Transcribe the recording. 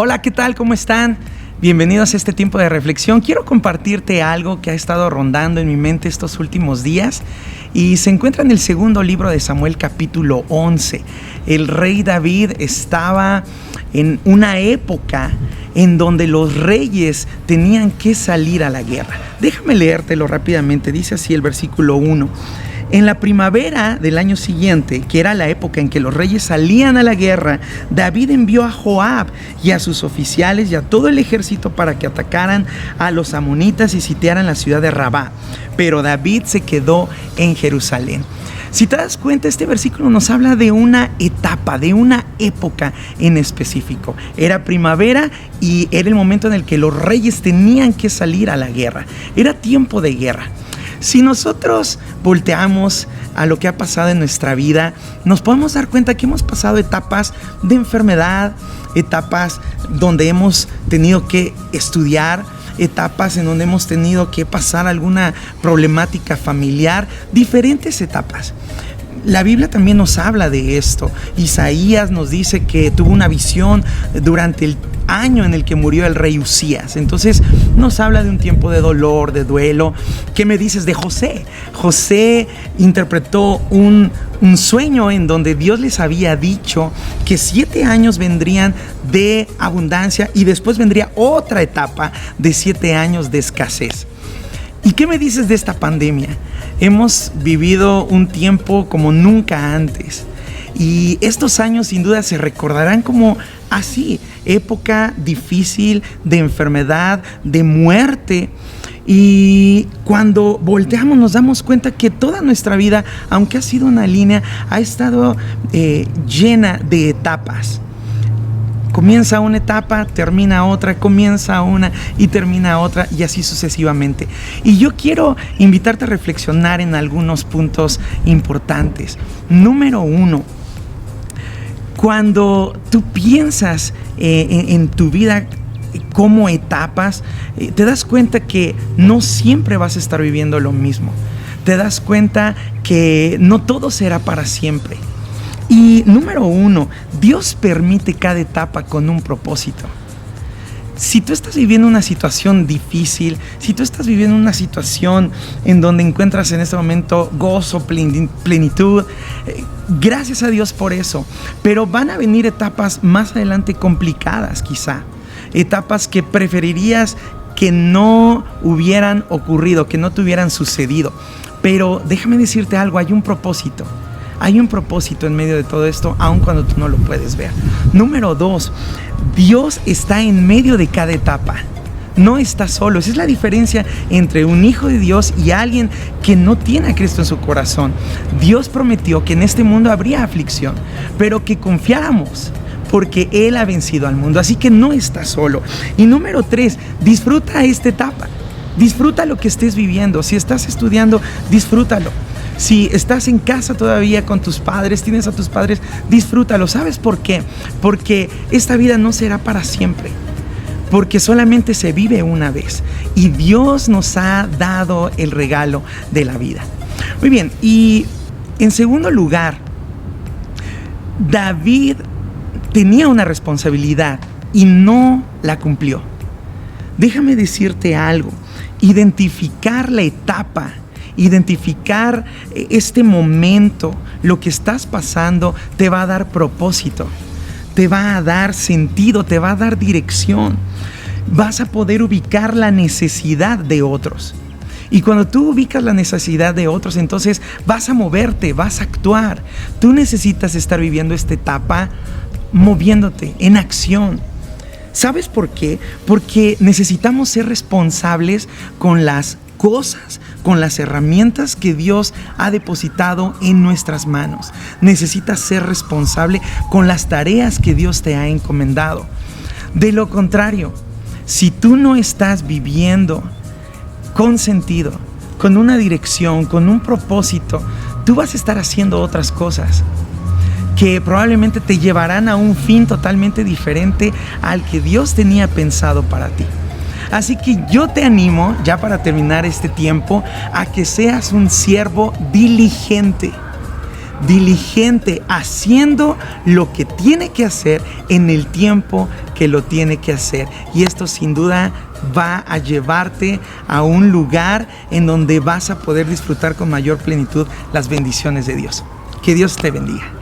Hola, ¿qué tal? ¿Cómo están? Bienvenidos a este tiempo de reflexión. Quiero compartirte algo que ha estado rondando en mi mente estos últimos días y se encuentra en el segundo libro de Samuel, capítulo 11. El rey David estaba en una época en donde los reyes tenían que salir a la guerra. Déjame leértelo rápidamente. Dice así el versículo 1. En la primavera del año siguiente, que era la época en que los reyes salían a la guerra, David envió a Joab y a sus oficiales y a todo el ejército para que atacaran a los amonitas y sitiaran la ciudad de Rabá. Pero David se quedó en Jerusalén. Si te das cuenta, este versículo nos habla de una etapa, de una época en específico. Era primavera y era el momento en el que los reyes tenían que salir a la guerra. Era tiempo de guerra. Si nosotros volteamos a lo que ha pasado en nuestra vida, nos podemos dar cuenta que hemos pasado etapas de enfermedad, etapas donde hemos tenido que estudiar, etapas en donde hemos tenido que pasar alguna problemática familiar, diferentes etapas. La Biblia también nos habla de esto. Isaías nos dice que tuvo una visión durante el año en el que murió el rey Usías. Entonces nos habla de un tiempo de dolor, de duelo. ¿Qué me dices de José? José interpretó un sueño en donde Dios les había dicho que 7 años vendrían de abundancia y después vendría otra etapa de 7 años de escasez. ¿Y qué me dices de esta pandemia? Hemos vivido un tiempo como nunca antes y estos años sin duda se recordarán como así, época difícil de enfermedad, de muerte. Y cuando volteamos nos damos cuenta que toda nuestra vida, aunque ha sido una línea, ha estado llena de etapas. Comienza una etapa, termina otra, comienza una y termina otra y así sucesivamente. Y yo quiero invitarte a reflexionar en algunos puntos importantes. Número 1, cuando tú piensas en tu vida como etapas, te das cuenta que no siempre vas a estar viviendo lo mismo. Te das cuenta que no todo será para siempre. Y número 1, Dios permite cada etapa con un propósito. Si tú estás viviendo una situación difícil, si tú estás viviendo una situación en donde encuentras en este momento gozo, plenitud, gracias a Dios por eso. Pero van a venir etapas más adelante complicadas quizá. Etapas que preferirías que no hubieran ocurrido, que no te hubieran sucedido. Pero déjame decirte algo, hay un propósito. Hay un propósito en medio de todo esto, aun cuando tú no lo puedes ver. Número 2, Dios está en medio de cada etapa. No está solo. Esa es la diferencia entre un hijo de Dios y alguien que no tiene a Cristo en su corazón. Dios prometió que en este mundo habría aflicción, pero que confiáramos, porque Él ha vencido al mundo. Así que no está solo. Y número 3, disfruta esta etapa. Disfruta lo que estés viviendo. Si estás estudiando, disfrútalo. Si estás en casa todavía con tus padres, tienes a tus padres, disfrútalo. ¿Sabes por qué? Porque esta vida no será para siempre. Porque solamente se vive una vez. Y Dios nos ha dado el regalo de la vida. Muy bien, y en segundo lugar, David tenía una responsabilidad y no la cumplió. Déjame decirte algo. Identificar la etapa, identificar este momento, lo que estás pasando, te va a dar propósito, te va a dar sentido, te va a dar dirección. Vas a poder ubicar la necesidad de otros. Y cuando tú ubicas la necesidad de otros, entonces vas a moverte, vas a actuar. Tú necesitas estar viviendo esta etapa moviéndote en acción. ¿Sabes por qué? Porque necesitamos ser responsables con las cosas, con las herramientas que Dios ha depositado en nuestras manos. Necesitas ser responsable con las tareas que Dios te ha encomendado. De lo contrario, si tú no estás viviendo con sentido, con una dirección, con un propósito, tú vas a estar haciendo otras cosas que probablemente te llevarán a un fin totalmente diferente al que Dios tenía pensado para ti. Así que yo te animo, ya para terminar este tiempo, a que seas un siervo diligente. diligente, haciendo lo que tiene que hacer en el tiempo que lo tiene que hacer. Y esto sin duda va a llevarte a un lugar en donde vas a poder disfrutar con mayor plenitud las bendiciones de Dios. Que Dios te bendiga.